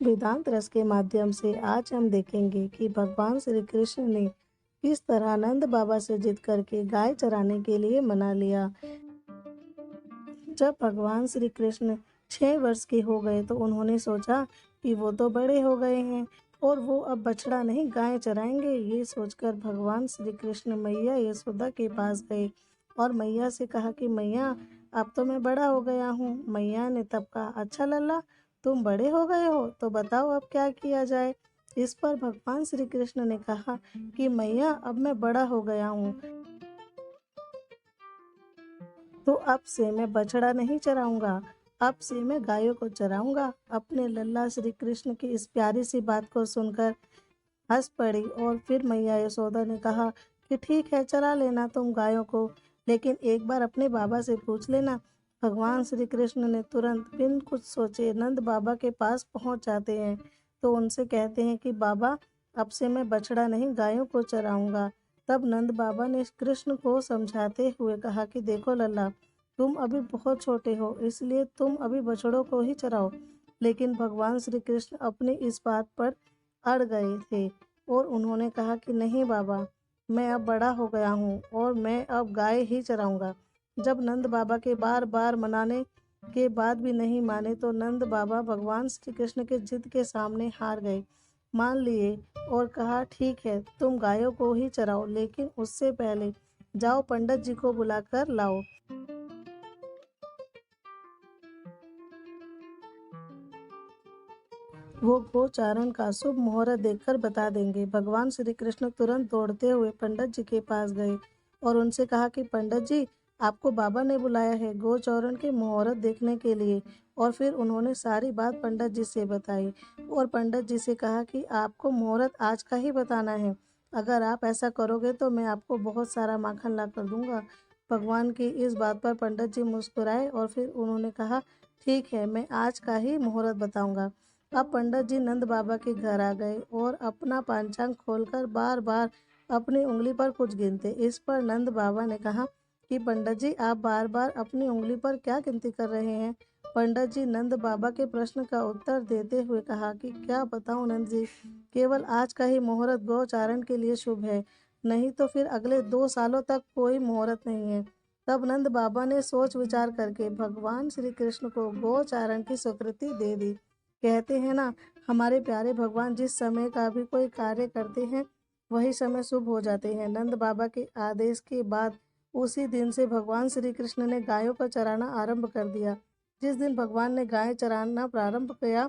वेदांत रस के माध्यम से आज हम देखेंगे कि भगवान श्री कृष्ण ने किस तरह नंद बाबा से जिद करके गाय चराने के लिए मना लिया। जब भगवान श्री कृष्ण 6 वर्ष के हो गए तो उन्होंने सोचा कि वो तो बड़े हो गए हैं और वो अब बछड़ा नहीं गाय चराएंगे। ये सोचकर भगवान श्री कृष्ण मैया यशोदा के पास गए और मैया से कहा कि मैया, अब तो मैं बड़ा हो गया हूँ। मैया ने तब कहा, अच्छा लल्ला, तुम बड़े हो गए हो तो बताओ अब क्या किया जाए। इस पर भगवान श्री कृष्ण ने कहा कि मैया, अब मैं बड़ा हो गया हूँ तो अब से मैं बछड़ा नहीं चराऊंगा, अब से मैं गायों को चराऊंगा। अपने लल्ला श्री कृष्ण की इस प्यारी सी बात को सुनकर हंस पड़ी और फिर मैया यशोदा ने कहा कि ठीक है, चरा लेना तुम गायों को, लेकिन एक बार अपने बाबा से पूछ लेना। भगवान श्री कृष्ण ने तुरंत बिन कुछ सोचे नंद बाबा के पास पहुंच जाते हैं तो उनसे कहते हैं कि बाबा, अब से मैं बछड़ा नहीं गायों को चराऊंगा। तब नंद बाबा ने कृष्ण को समझाते हुए कहा कि देखो लल्ला, तुम अभी बहुत छोटे हो, इसलिए तुम अभी बछड़ों को ही चराओ। लेकिन भगवान श्री कृष्ण अपनी इस बात पर अड़ गए थे और उन्होंने कहा कि नहीं बाबा, मैं अब बड़ा हो गया हूँ और मैं अब गाय ही चराऊंगा। जब नंद बाबा के बार बार मनाने के बाद भी नहीं माने तो नंद बाबा भगवान श्री कृष्ण के जिद के सामने हार गए, मान लिए और कहा ठीक है, तुम गायों को ही चराओ, लेकिन उससे पहले जाओ पंडित जी को बुलाकर लाओ। वो गोचारण का शुभ मुहूर्त देखकर बता देंगे। भगवान श्री कृष्ण तुरंत दौड़ते हुए पंडित जी के पास गए और उनसे कहा कि पंडित जी, आपको बाबा ने बुलाया है गोचारण के मुहूर्त देखने के लिए। और फिर उन्होंने सारी बात पंडित जी से बताई और पंडित जी से कहा कि आपको मुहूर्त आज का ही बताना है, अगर आप ऐसा करोगे तो मैं आपको बहुत सारा माखन ला कर दूंगा। भगवान की इस बात पर पंडित जी मुस्कुराए और फिर उन्होंने कहा ठीक है, मैं आज का ही मुहूर्त बताऊंगा। अब पंडित जी नंद बाबा के घर आ गए और अपना पांचांग खोलकर बार बार अपनी उंगली पर कुछ गिनते। इस पर नंद बाबा ने कहा कि पंडित जी, आप बार बार अपनी उंगली पर क्या गिनती कर रहे हैं। पंडित जी नंद बाबा के प्रश्न का उत्तर देते हुए कहा कि क्या बताऊं नंद जी, केवल आज का ही मुहूर्त गोचारण के लिए शुभ है, नहीं तो फिर अगले 2 सालों तक कोई मुहूर्त नहीं है। तब नंद बाबा ने सोच विचार करके भगवान श्री कृष्ण को गोचारण की स्वीकृति दे दी। कहते हैं ना, हमारे प्यारे भगवान जिस समय का भी कोई कार्य करते हैं वही समय शुभ हो जाते हैं। नंद बाबा के आदेश के बाद उसी दिन से भगवान श्री कृष्ण ने गायों का चराना आरंभ कर दिया। जिस दिन भगवान ने गाय चराना प्रारंभ किया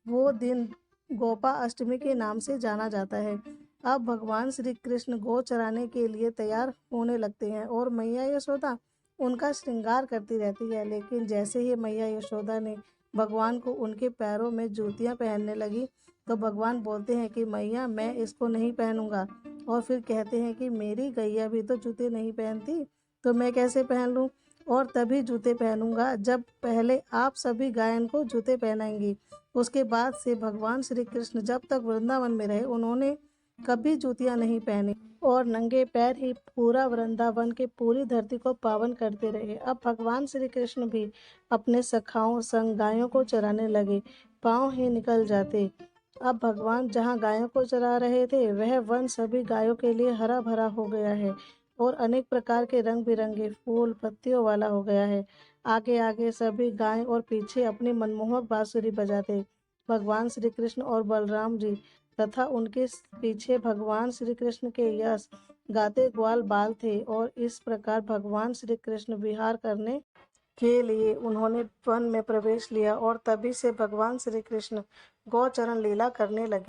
वो दिन गोपा अष्टमी के नाम से जाना जाता है। अब भगवान श्री कृष्ण गौ चराने के लिए तैयार होने लगते हैं और मैया यशोदा उनका श्रृंगार करती रहती है। लेकिन जैसे ही मैया यशोदा ने भगवान को उनके पैरों में जूतियां पहनने लगी तो भगवान बोलते हैं कि मैया, मैं इसको नहीं पहनूंगा। और फिर कहते हैं कि मेरी गैया भी तो जूते नहीं पहनती तो मैं कैसे पहन लूं, और तभी जूते पहनूंगा जब पहले आप सभी गायन को जूते पहनाएंगी। उसके बाद से भगवान श्री कृष्ण जब तक वृंदावन में रहे उन्होंने कभी जूतियां नहीं पहनी और नंगे पैर ही पूरा वृंदावन के पूरी धरती को पावन करते रहे। अब भगवान श्री कृष्ण भी अपने सखाओं संग गायों को चराने लगे, पांव ही निकल जाते। अब भगवान जहाँ गायों को चरा रहे थे वह वन सभी गायों के लिए हरा भरा हो गया है और अनेक प्रकार के रंग बिरंगे फूल पत्तियों वाला हो गया है। आगे आगे सभी गाय और पीछे अपनी मनमोहक बांसुरी बजाते भगवान श्री कृष्ण और बलराम जी तथा उनके पीछे भगवान श्री कृष्ण के यश गाते ग्वाल बाल थे। और इस प्रकार भगवान श्री कृष्ण विहार करने के लिए उन्होंने वन में प्रवेश लिया और तभी से भगवान श्री कृष्ण गौचरण लीला करने लगे।